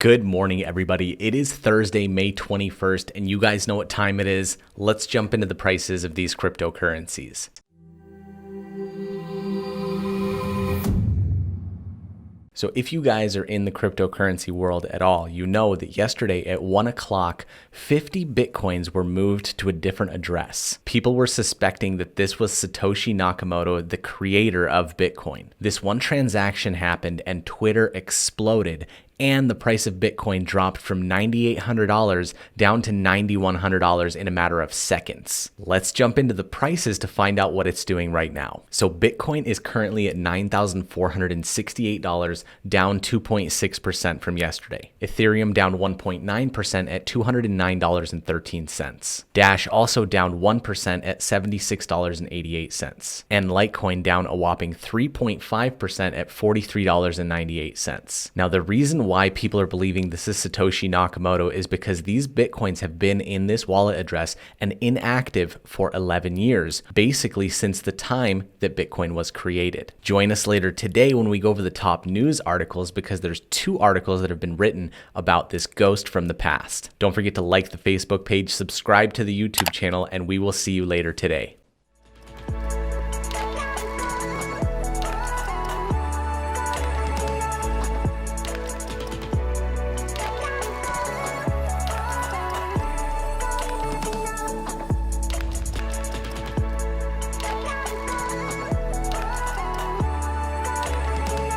Good morning, everybody. It is Thursday, May 21st, and you guys know what time it is. Let's jump into the prices of these cryptocurrencies. So if you guys are in the cryptocurrency world at all, you know that yesterday at 1 o'clock, 50 Bitcoins were moved to a different address. People were suspecting that this was Satoshi Nakamoto, the creator of Bitcoin. This one transaction happened and Twitter exploded, and the price of Bitcoin dropped from $9,800 down to $9,100 in a matter of seconds. Let's jump into the prices to find out what it's doing right now. So Bitcoin is currently at $9,468, down 2.6% from yesterday. Ethereum down 1.9% at $209.13. Dash also down 1% at $76.88. And Litecoin down a whopping 3.5% at $43.98. Now the reason why people are believing this is Satoshi Nakamoto is because these Bitcoins have been in this wallet address and inactive for 11 years, basically since the time that Bitcoin was created. Join us later today when we go over the top news articles, because there's 2 articles that have been written about this ghost from the past. Don't forget to like the Facebook page, subscribe to the YouTube channel, and we will see you later today.